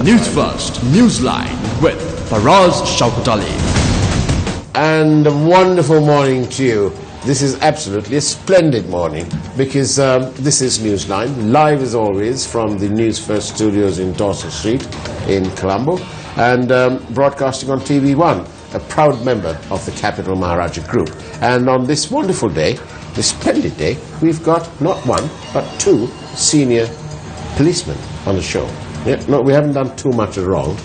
News First, Newsline with Faraz Shauketaly. And a wonderful morning to you. This is absolutely a splendid morning because this is Newsline, live as always from the Newsfirst studios in Dawson Street in Colombo, and broadcasting on TV1, a proud member of the Capital Maharaja Group. And on this wonderful day, this splendid day, we've got not one but two senior policemen on the show. Yeah, no, we haven't done too much wrong,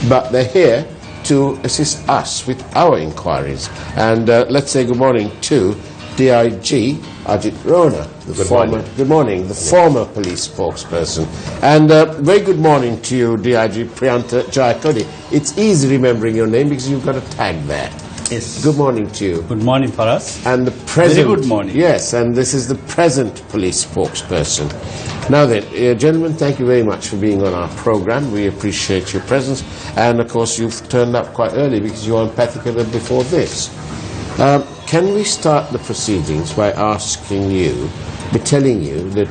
but they're here to assist us with our inquiries. And let's say good morning to DIG Ajith Rohana, the former police spokesperson. And very good morning to you, DIG Priyantha Jayakody. It's easy remembering your name because you've got a tag there. Yes. Good morning to you. Good morning, Faraz. And the present. Very good morning. Yes, and this is the present police spokesperson. Now then, gentlemen, thank you very much for being on our program. We appreciate your presence. And of course, you've turned up quite early because you were on Pathikala before this. Can we start the proceedings by asking you, by telling you that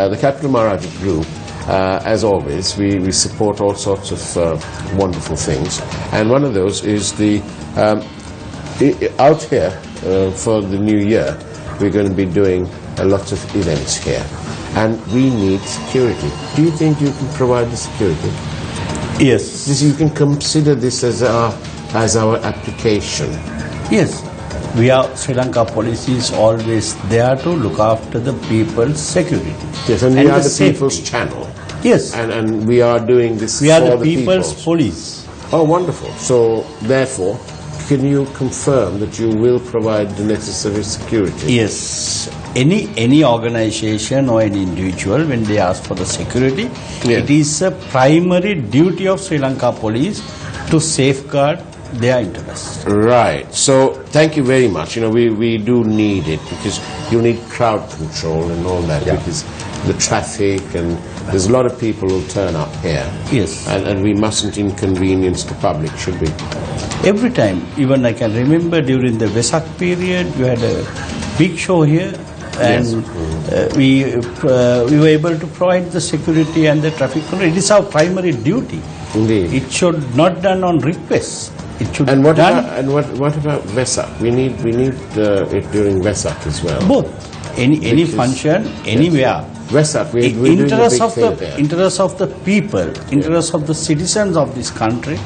the Capital Maharaja Group, as always, we support all sorts of wonderful things. And one of those is the out here for the new year, we're going to be doing a lot of events here, and we need security. Do you think you can provide the security? Yes. You can consider this as our application. Yes. Sri Lanka police is always there to look after the people's security. Yes, and we are the people's channel. Yes. And we are doing this we are for the people's police. Oh, wonderful. So, therefore, can you confirm that you will provide the necessary security? Yes. Any organization or any individual, when they ask for the security, it is a primary duty of Sri Lanka police to safeguard their interests. Right. So, thank you very much. You know, we do need it because you need crowd control and all that, because the traffic and there's a lot of people who turn up here. Yes. And we mustn't inconvenience the public, should we? Every time, even I can remember during the Vesak period, you had a big show here, and we were able to provide the security and the traffic control. It is our primary duty. Indeed. It should not done on request. It should and what done. What about Vesak? We need it during Vesak as well. Both. Any function, anywhere. Vesak, we're doing a big thing there. Interest of the people, interest of the citizens of this country,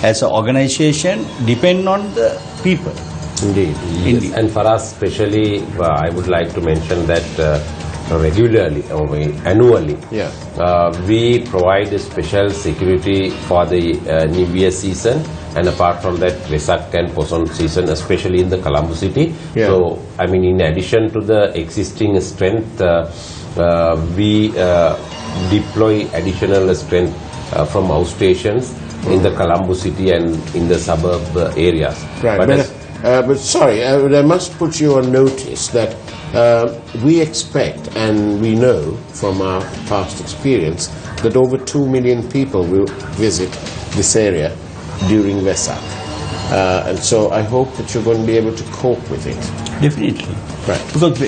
as an organization, depend on the people. Indeed. Yes. And for us, especially, I would like to mention that regularly or annually, we provide a special security for the New Year season, and apart from that, Vesak and Poson season, especially in the Colombo city. So, I mean, in addition to the existing strength, we deploy additional strength from our stations in the Colombo city and in the suburb areas. Right. But sorry, I must put you on notice that we expect and we know from our past experience that over 2 million people will visit this area during Vesak. And so I hope that you're going to be able to cope with it. Definitely. Right. Because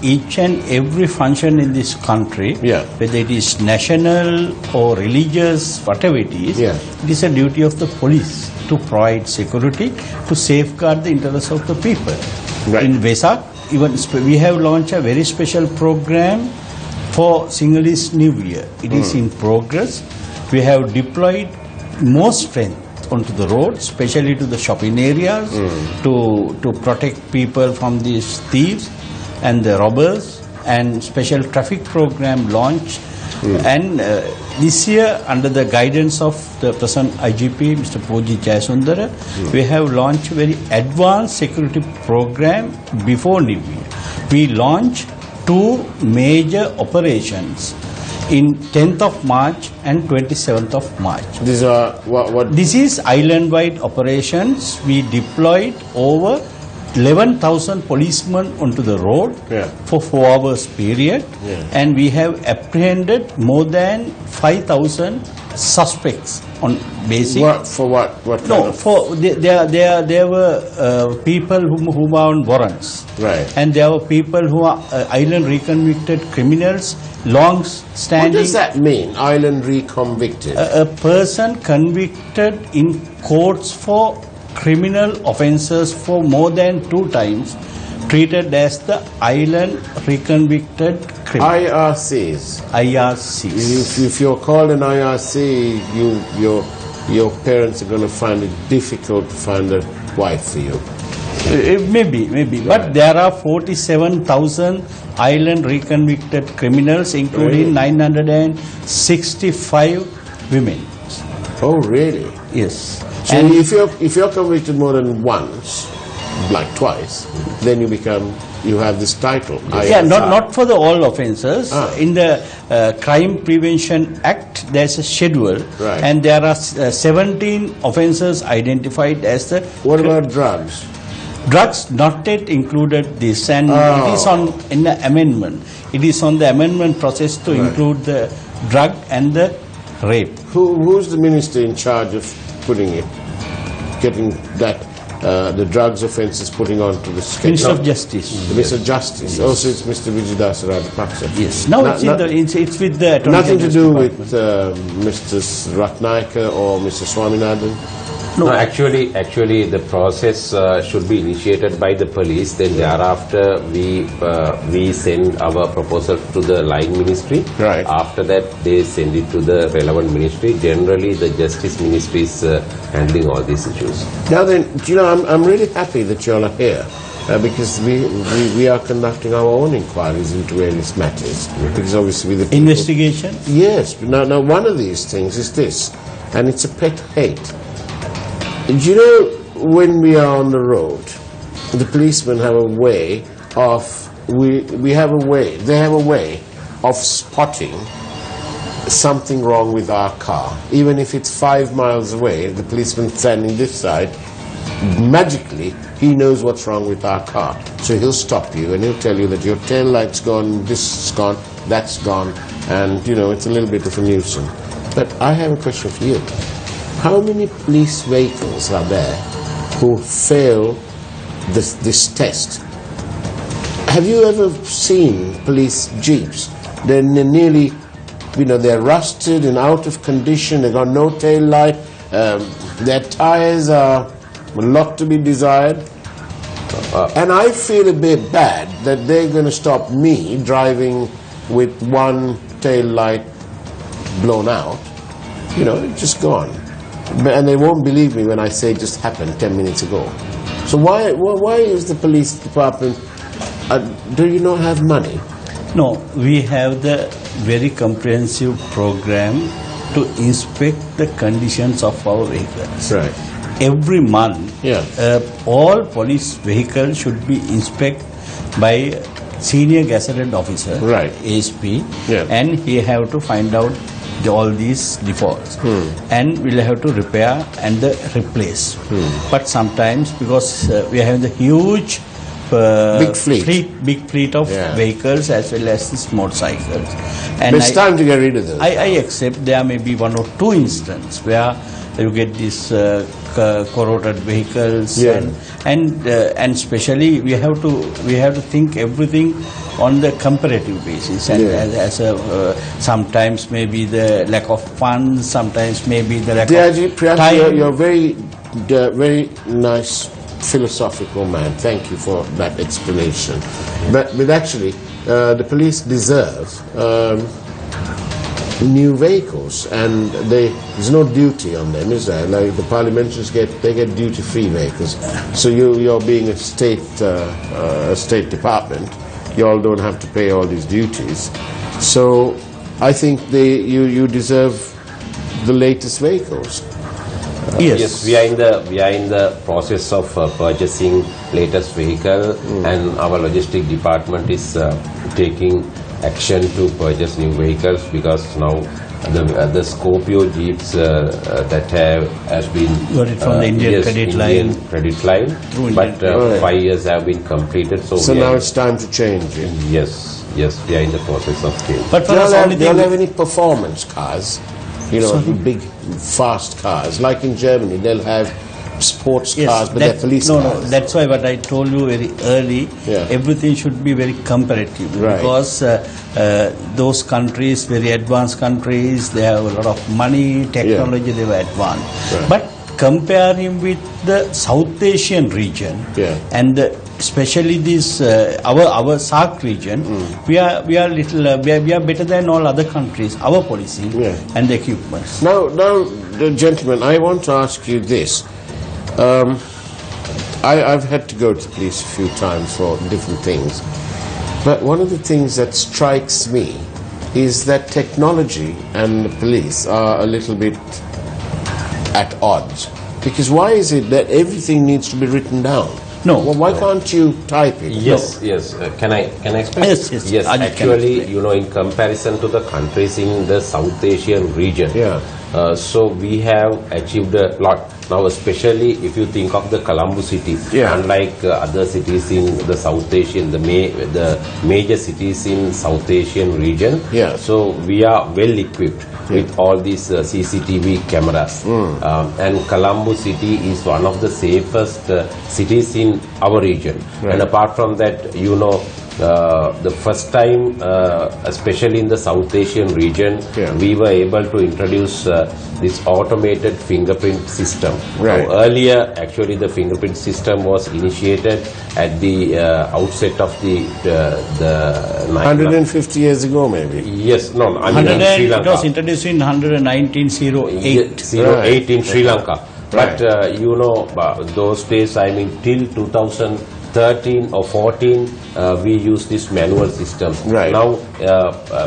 each and every function in this country, whether it is national or religious, whatever it is a duty of the police to provide security, to safeguard the interests of the people. Right. In Vesak, even we have launched a very special program for Sinhalese New Year. It is in progress. We have deployed more strength onto the road, especially to the shopping areas, to protect people from these thieves and the robbers, and special traffic program launched. And this year, under the guidance of the present IGP, Mr. Poji Jayasundara, we have launched a very advanced security program before New Year. We launched 2 major operations in 10th of March and 27th of March. These are what? This is island-wide operations. We deployed over 11,000 policemen onto the road for 4 hours period, and we have apprehended more than 5,000 suspects on basic. For what? What kind No, of? for there were people who were on warrants, Right. and there were people who are island reconvicted criminals, long standing. What does that mean? Island reconvicted. A person convicted in courts for criminal offences for more than 2 times, treated as the island reconvicted criminal. IRCs. IRCs. If you're called an IRC, your parents are going to find it difficult to find a wife for you. Maybe. But there are 47,000 island reconvicted criminals, including 965 women. Oh, really? Yes. So if you're convicted more than once, like twice, then you have this title. Yeah, IRC. not for the all offences. Ah. In the Crime Prevention Act, there's a schedule, Right. and there are 17 offences identified as the What about drugs? drugs not yet included this, and it is in the amendment. It is on the amendment process to include the drug and the rape. Who's the minister in charge of getting that the drugs offences putting onto the schedule? Minister of Justice. The Minister of Justice. Yes. Also, it's Mr. Vijaydas Rajapaksa. Yes. Now it's with the Attorney Nothing to General's do Department. with Mr. Ratnayaka or Mr. Swaminathan. No, actually, the process should be initiated by the police. Then thereafter, we send our proposal to the line ministry. Right. After that, they send it to the relevant ministry. Generally, the justice ministry is handling all these issues. Now then, I'm really happy that you all are here. Because we are conducting our own inquiries into various matters. Because obviously the people, Investigation. Yes, but now one of these things is this, and it's a pet hate. You know, when we are on the road, the policemen have a way of they have a way of spotting something wrong with our car. Even if it's 5 miles away, the policeman standing this side, magically he knows what's wrong with our car. So he'll stop you and he'll tell you that your tail light's gone, this is gone, that's gone, and it's a little bit of a nuisance. But I have a question for you. How many police vehicles are there who fail this test? Have you ever seen police jeeps? They're nearly, they're rusted and out of condition. They've got no tail light. Their tires are a lot to be desired. And I feel a bit bad that they're going to stop me driving with one tail light blown out. Just gone. And they won't believe me when I say it just happened 10 minutes ago. So why is the police department, do you not have money? No, we have the very comprehensive program to inspect the conditions of our vehicles. Right. Every month, Yeah. all police vehicles should be inspected by senior gazetted officer, Right. ASP, Yeah. and he have to find out all these defaults, and we'll have to repair and replace. But sometimes, because we are having the huge Big fleet of Yeah. vehicles as well as these motorcycles, But it's time to get rid of those. I accept there may be 1 or 2 instances where you get these corroded vehicles, Yeah. and especially we have to think everything on the comparative basis, and Yeah. sometimes maybe the lack of funds, sometimes maybe the lack of Priyantha, time. you're very nice philosophical man. Thank you for that explanation. But actually, the police deserve new vehicles, and there's no duty on them, is there? Like the parliamentarians get duty-free vehicles. So you're being a state department, you all don't have to pay all these duties. So I think you deserve the latest vehicles. Yes. We are in the process of purchasing latest vehicle, and our logistic department is taking action to purchase new vehicles, because now the Scorpio jeeps that has been Got it from the Indian credit line. credit line, Through but Indian 5 years have been completed. So now it's time to change it. Yes, we are in the process of change. But Do for us, you only all have thing, any performance cars? You know, big, fast cars. Like in Germany, they'll have sports cars, but they're police cars. No, that's why what I told you very early, everything should be very comparative. Because those countries, very advanced countries, they have a lot of money, technology, they were advanced. But comparing with the South Asian region and especially this our SAARC region, we are better than all other countries. Our policing and the equipments. Now, gentlemen, I want to ask you this. I've had to go to the police a few times for different things, but one of the things that strikes me is that technology and the police are a little bit at odds. Because why is it that everything needs to be written down? No. Well, why can't you type it? Yes. Can I explain? Yes. Actually, you know, in comparison to the countries in the South Asian region, so we have achieved a lot. Now, especially if you think of the Colombo city, unlike other cities in the South Asian, the major cities in South Asian region, so we are well equipped with all these CCTV cameras. And Colombo city is one of the safest cities in our region. And apart from that, you know, the first time, especially in the South Asian region, we were able to introduce this automated fingerprint system. Earlier, actually, the fingerprint system was initiated at the outset of the 150 years ago, maybe. Yes, no, I mean in Sri Lanka. It was introduced in 1908. 08 in Sri Lanka. But you know, those days, I mean, till 2013 or 14, we use this manual system. Now,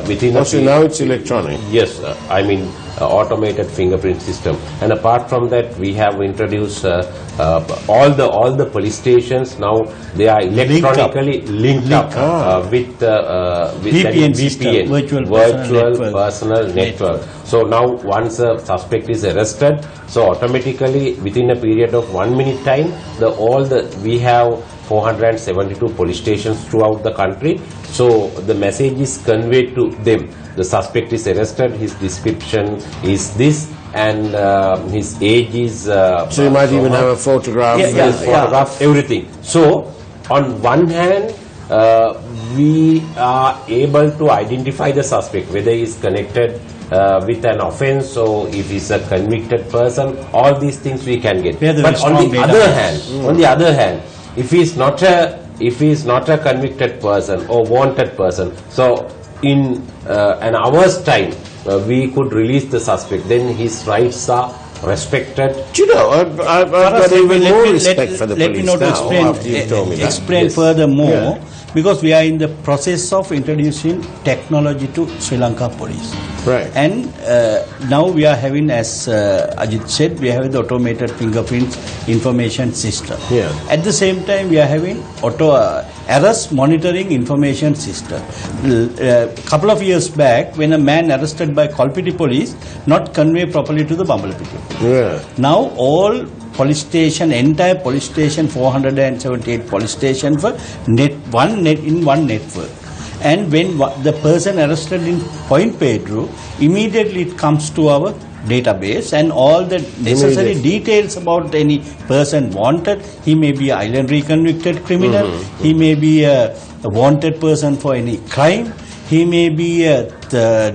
within now it's electronic. Yes, I mean automated fingerprint system. And apart from that, we have introduced all the police stations. Now they are electronically linked up with VPN, virtual personal network. So now once a suspect is arrested, so automatically within a period of 1 minute time, we have 472 police stations throughout the country. So the message is conveyed to them. The suspect is arrested, his description is this, and his age is... so you might even have a photograph. Photograph, everything. So on one hand, we are able to identify the suspect, whether he is connected with an offense or if he's a convicted person. All these things we can get. But on the other hand, if he is not a convicted person or wanted person, so in an hour's time we could release the suspect, then his rights are respected. Do you know, I've got even more respect for the police now after you told me that. Explain furthermore, because we are in the process of introducing technology to Sri Lanka police. And now we are having, as Ajith said, we are having the automated fingerprint information system. At the same time, we are having arrest monitoring information system. A couple of years back, when a man arrested by Kolpiti police, not convey properly to the Bambalapiti. Now all police station, entire police station, 478 police station for in one network. And when the person arrested in Point Pedro, immediately it comes to our database, and all the necessary details about any person wanted. He may be an island reconvicted criminal, he may be a wanted person for any crime, he may be a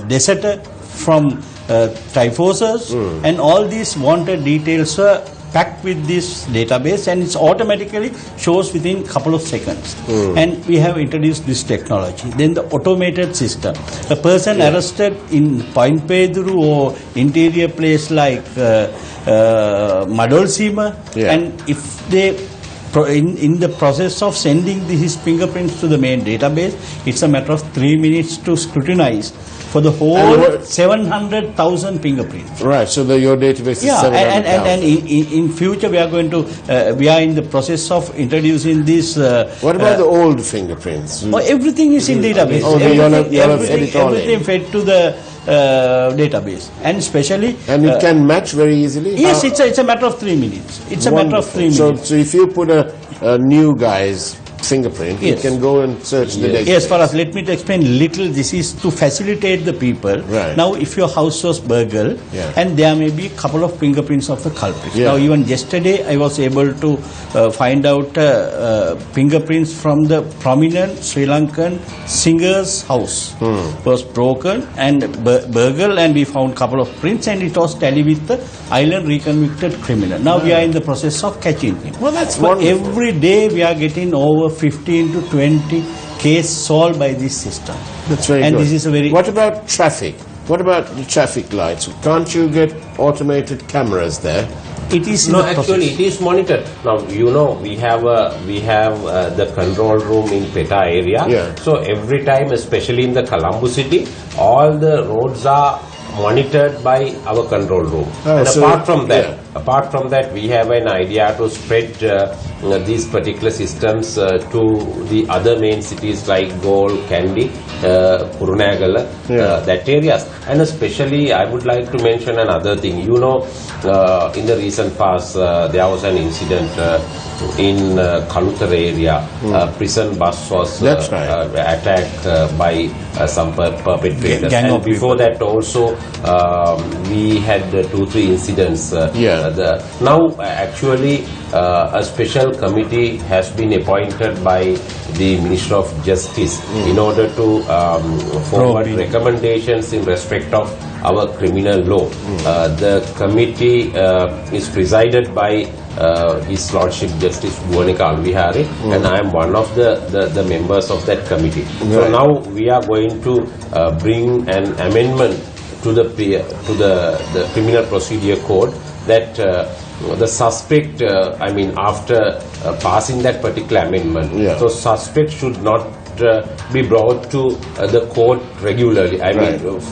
deserter from Triforces, and all these wanted details are packed with this database, and it automatically shows within a couple of seconds. And we have introduced this technology. Then the automated system. A person arrested in Point Pedro or interior place like Madolsima, and if they in the process of sending his fingerprints to the main database, it's a matter of 3 minutes to scrutinize for the whole 700,000 fingerprints. So your database is 700,000. And in future we are going to, we are in the process of introducing this. What about the old fingerprints? Everything is in database. Everything fed to the database, and especially. And it can match very easily? Yes, it's a matter of 3 minutes. It's a matter of 3 minutes. So if you put a new guy's fingerprint, Yes. you can go and search the database. Yes, Faraz, let me explain little. This is to facilitate the people. Right. Now, if your house was burgled, Yeah. and there may be a couple of fingerprints of the culprit. Yeah. Now, even yesterday, I was able to find out fingerprints from the prominent Sri Lankan singer's house. Was broken and burgled, and we found couple of prints, and it was tally with the island reconvicted criminal. Now, we are in the process of catching him. Well, that's But wonderful. every day, we are getting over 15 to 20 case solved by this system. That's very and good. this is a very What about traffic? What about the traffic lights? Can't you get automated cameras there? it is in No, the actually, process. it is monitored. Now, we have the control room in Peta area. Yeah. So every time, especially in the Colombo city, all the roads are monitored by our control room. Oh, and so- apart from that, we have an idea to spread these particular systems to the other main cities like Galle, Kandy, Kurunegala, that areas. And especially, I would like to mention another thing. In the recent past, there was an incident in Kalutar area. Prison bus was That's right. attacked by some perpetrators. Gang and of before that also, we had 2-3 incidents. Now, actually, a special committee has been appointed by the Minister of Justice in order to forward recommendations in respect of our criminal law. The committee is presided by His Lordship Justice Bhuvanika Alvihari, and I am one of the members of that committee. So Right. now we are going to bring an amendment to the Criminal Procedure Code that the suspect, after passing that particular amendment, so suspect should not be brought to the court regularly,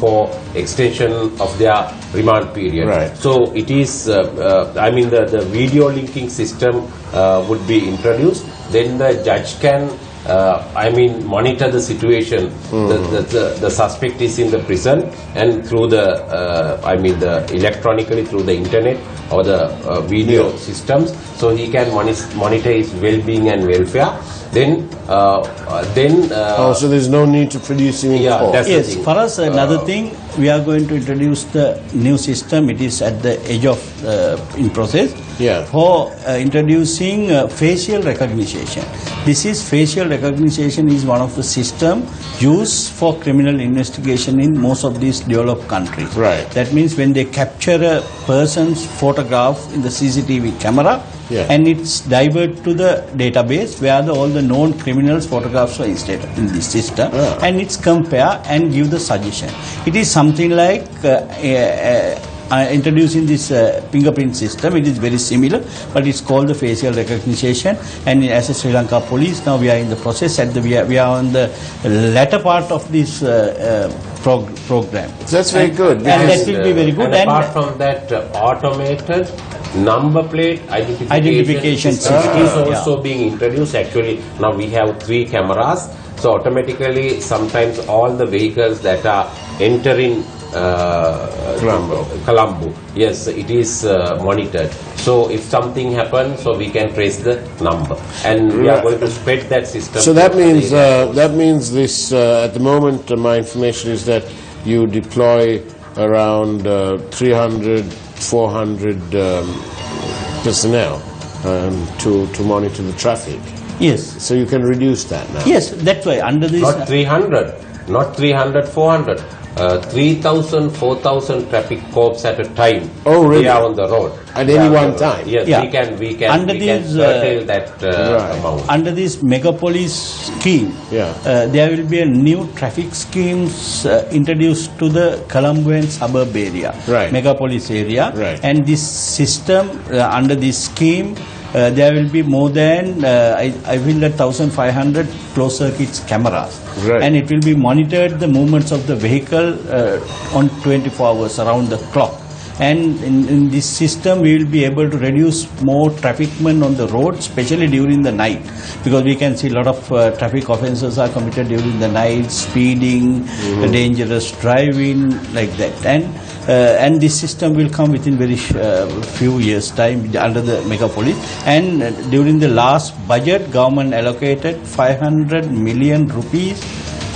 for extension of their remand period. Right. So it is, the video linking system would be introduced. Then the judge can monitor the situation. The suspect is in the prison, and through the electronically through the internet or the video systems, so he can monitor his well-being and welfare. So there's no need to produce him in court. that's the Yes, thing. for us, another thing, we are going to introduce the new system. It is at the edge of in process. For introducing facial recognition. This is facial recognition is one of the system used for criminal investigation in most of these developed countries. Right. That means when they capture a person's photograph in the CCTV camera, and it's diverted to the database where all the known criminals' photographs are installed in this system, and it's compare and give the suggestion. It is something like introducing this fingerprint system. It is very similar, but it's called the facial recognition. And as a Sri Lanka police, now we are in the process. We are on the latter part of this program. That's very good. And that will be very good. And apart from that, automated number plate identification system is also being introduced. Actually, now we have 3 cameras. So automatically, sometimes all the vehicles that are entering Colombo, yes, it is monitored. So if something happens, so we can trace the number, and we are going to spread that system. So that means this at the moment my information is that you deploy around 300-400 personnel to monitor the traffic. Yes. So you can reduce that now. Yes, that's why under this. Not 300, 400. 3,000, 4,000 traffic cops at a time. Oh, really? They are on the road. At any one time? Yes, we can Under we these, can curtail that amount. Under this megapolis scheme, there will be a new traffic schemes introduced to the Colombo and suburb area, megapolis area, and this system under this scheme. There will be more than I feel that 1,500 closed circuits cameras, and it will be monitored the movements of the vehicle on 24 hours around the clock. And in this system, we will be able to reduce more traffic men on the road, especially during the night, because we can see a lot of traffic offences are committed during the night, speeding, dangerous driving, like that. And and this system will come within very few years time under the mega police. And during the last budget, government allocated 500 million rupees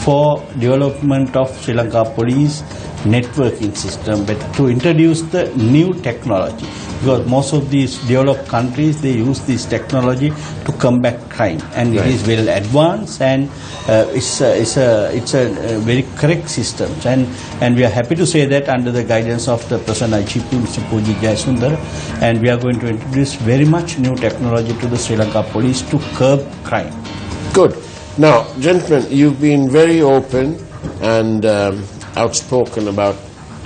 for development of Sri Lanka police networking system, but to introduce the new technology, because most of these developed countries, they use this technology to combat crime, and it is well advanced, and it's a very correct system, and we are happy to say that under the guidance of the present IGP, Mr. Pujit Jayasundara, and we are going to introduce very much new technology to the Sri Lanka police to curb crime. Good. Now, gentlemen, you've been very open and outspoken about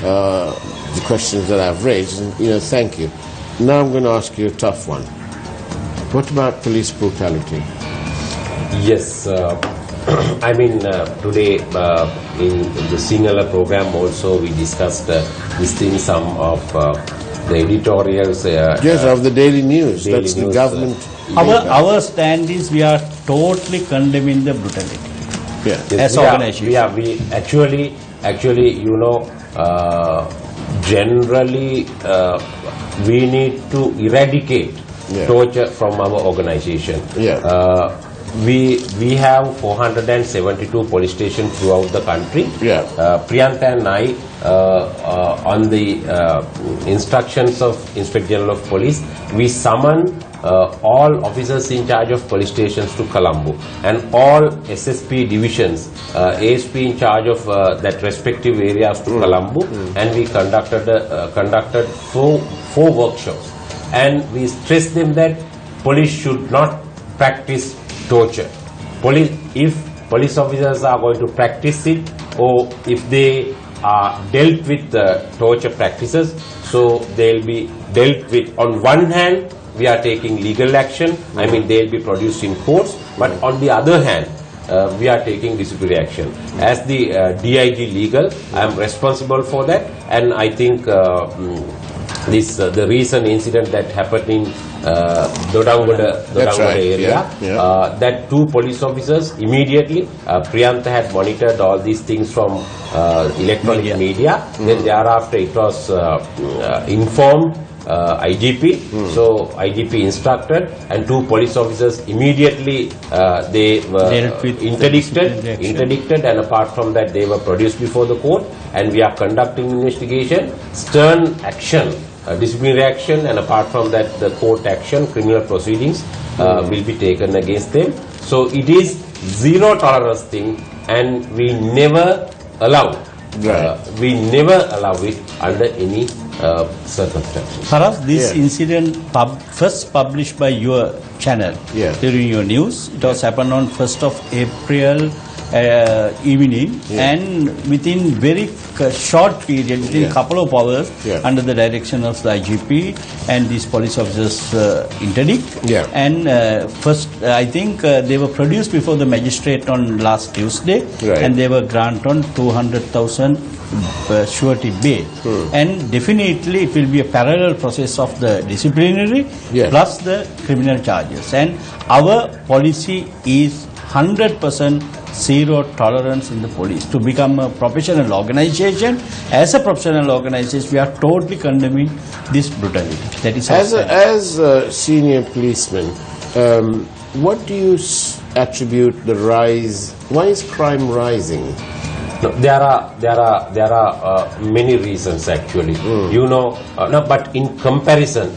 the questions that I've raised, and thank you. Now I'm going to ask you a tough one. What about police brutality? Yes, I mean today in the Sinhala program also we discussed this thing, some of the editorials. Yes, of the Daily News. Daily That's News, the government. Our stand is we are totally condemning the brutality. Yeah. As organization. We actually, generally we need to eradicate torture from our organization. Yeah. We have 472 police stations throughout the country. Yeah. Priyantha and I, on the instructions of Inspector General of Police, we summon all officers in charge of police stations to Colombo, and all SSP divisions, ASP in charge of that respective areas to Colombo, and we conducted four workshops, and we stressed them that police should not practice torture. If police officers are going to practice it, or if they are dealt with torture practices, so they'll be dealt with. On one hand, we are taking legal action, I mean they'll be produced in courts, but on the other hand, we are taking disciplinary action. As the DIG legal, I am responsible for that, and I think the recent incident that happened in Dodanggoda area, that 2 police officers immediately, Priyantha had monitored all these things from electronic media. Then thereafter it was informed IGP, so IGP instructed, and 2 police officers immediately they were interdicted, and apart from that they were produced before the court, and we are conducting investigation, stern action, disciplinary action, and apart from that the court action, criminal proceedings will be taken against them. So it is zero tolerance thing, and we never allow it under any circumstances. Faraz, this incident first published by your channel during your news. It was happened on 1st of April evening, and within very short period, within a couple of hours, under the direction of the IGP and these police officers interdict. And first, I think they were produced before the magistrate on last Tuesday, and they were granted on 200,000 surety bail. And definitely it will be a parallel process of the disciplinary plus the criminal charges. And our policy is 100% zero tolerance in the police. To become a professional organization, as a professional organization, we are totally condemning this brutality. That is as a senior policeman, what do you attribute the rise? Why is crime rising? No, there are many reasons actually. But in comparison,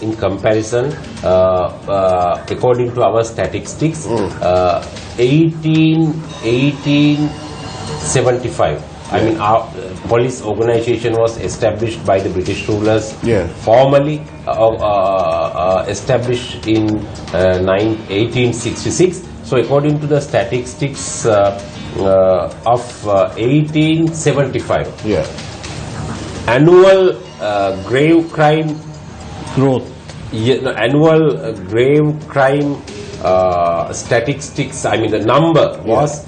according to our statistics, 1875. I mean, our police organization was established by the British rulers. Formally established in 1866. So, according to the statistics of 1875, annual grave crime growth. Annual grave crime statistics, I mean the number was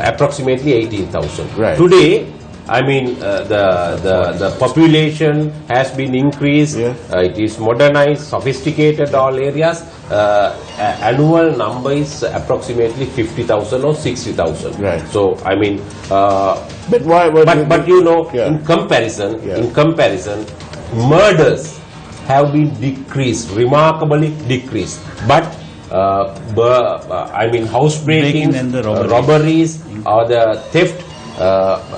approximately 18,000. Today I mean, the population has been increased. It is modernized, sophisticated, all areas. Annual number is approximately 50,000 or 60,000. Right. So I mean, but why? But you know, in comparison, murders have been decreased, remarkably decreased. But I mean, housebreaking, and the robberies or the theft,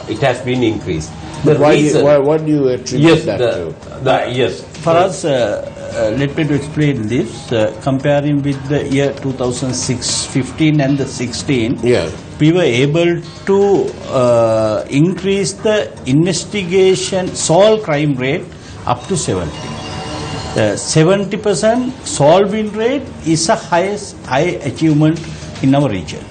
it has been increased. The reason, what do you attribute that to? Yes. Faraz, let me to explain this. Comparing with the year 2015 and the 16, we were able to increase the investigation solve crime rate up to 70. 70% solving rate is a high achievement in our region.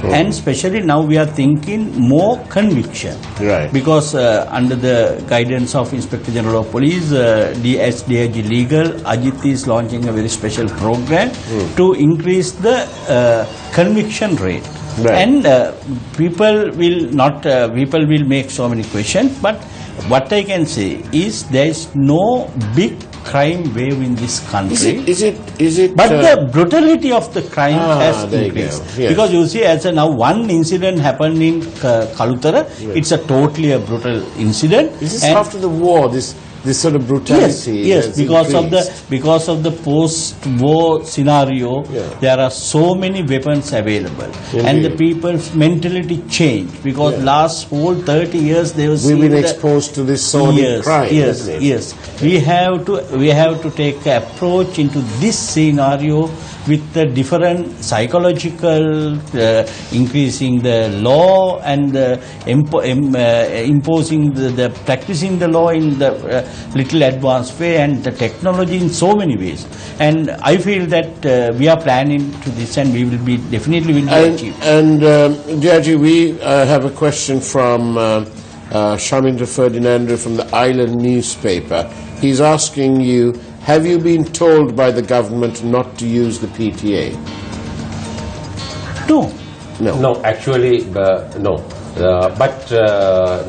And especially now we are thinking more conviction. Right. Because under the guidance of Inspector General of Police, DIG Legal, Ajith is launching a very special program to increase the conviction rate. Right. And people will make so many questions, but what I can say is there is no big crime wave in this country. Is it? But the brutality of the crime has there increased. you go. Yes. Because you see, as now one incident happened in Kalutara, it's a totally a brutal incident. Is this after the war? This sort of brutality. Yes, because of the post-war scenario, there are so many weapons available, and the people's mentality changed because last whole 30 years they were. We've been exposed to this sordid crime. Yes. We have to take an approach into this scenario with the different psychological, increasing the law and imposing the practicing the law in the little advanced way, and the technology in so many ways. And I feel that we are planning to this, and we will be definitely achieve. And Jayaji, we have a question from Shamindra Ferdinando from the Island newspaper. He's asking you, have you been told by the government not to use the PTA? No, actually, no. But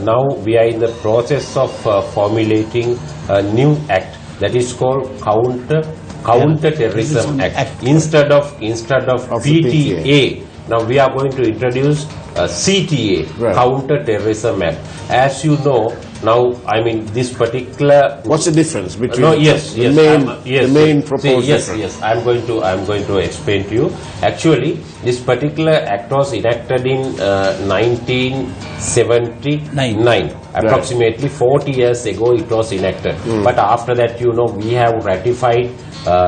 now we are in the process of formulating a new act that is called Counter-Terrorism Act. Instead of PTA, now we are going to introduce a CTA, Counter-Terrorism Act. As you know, now I mean this particular. What's the difference between the main proposal? Yes. I'm going to explain to you. Actually, this particular act was enacted in 1979. Approximately 40 years ago, it was enacted. But after that, you know, we have ratified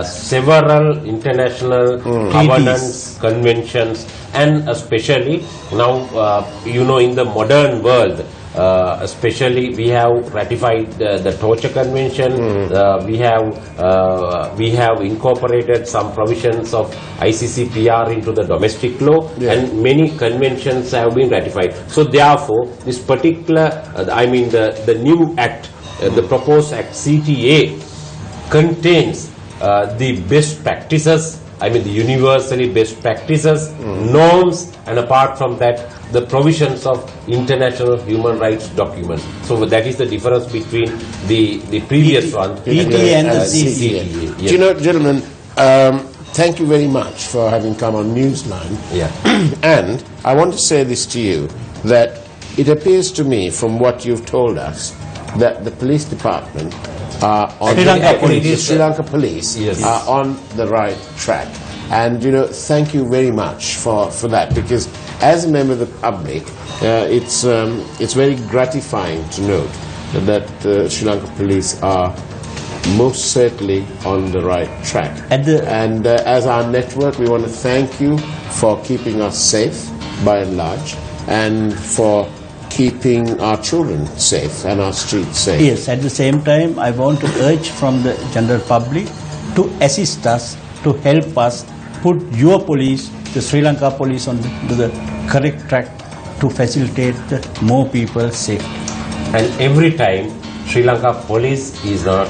several international covenants, conventions, and especially now, you know, in the modern world. Especially, we have ratified the Torture Convention. We have incorporated some provisions of ICCPR into the domestic law, and many conventions have been ratified. So, therefore, this particular, the new act, the proposed act CTA, contains the best practices. The universally best practices, norms, and apart from that, the provisions of international human rights documents. So that is the difference between the previous one PTA and the CTA. Yes. You know, gentlemen, thank you very much for having come on Newsline. And I want to say this to you, that it appears to me from what you've told us that the police department on the Sri Lanka police are on the right track. And you know, thank you very much for that, because as a member of the public, it's very gratifying to note that Sri Lanka police are most certainly on the right track. And as our network, we want to thank you for keeping us safe by and large, and for keeping our children safe and our streets safe. Yes, at the same time, I want to urge from the general public to assist us, to help us put your police, the Sri Lanka police, on the correct track to facilitate more people's safety. And every time, Sri Lanka police is not,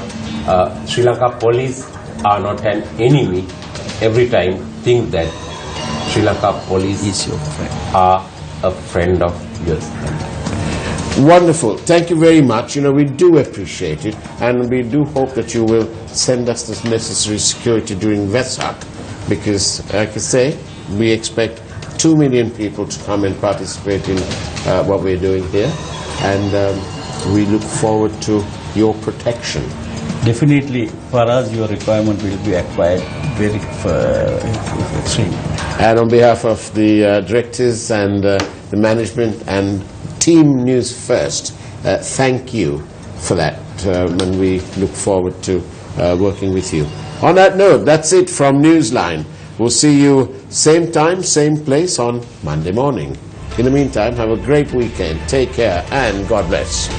Sri Lanka police are not an enemy. Every time, think that Sri Lanka police is your friend. Are a friend of yours. Wonderful. Thank you very much. You know, we do appreciate it, and we do hope that you will send us the necessary security during Vesak, because, like I say, we expect 2 million people to come and participate in what we're doing here, and we look forward to your protection. Definitely, Faraz, your requirement will be acquired very soon. And on behalf of the directors and the management and Team News First, thank you for that, and we look forward to working with you. On that note, that's it from Newsline. We'll see you same time, same place on Monday morning. In the meantime, have a great weekend. Take care and God bless.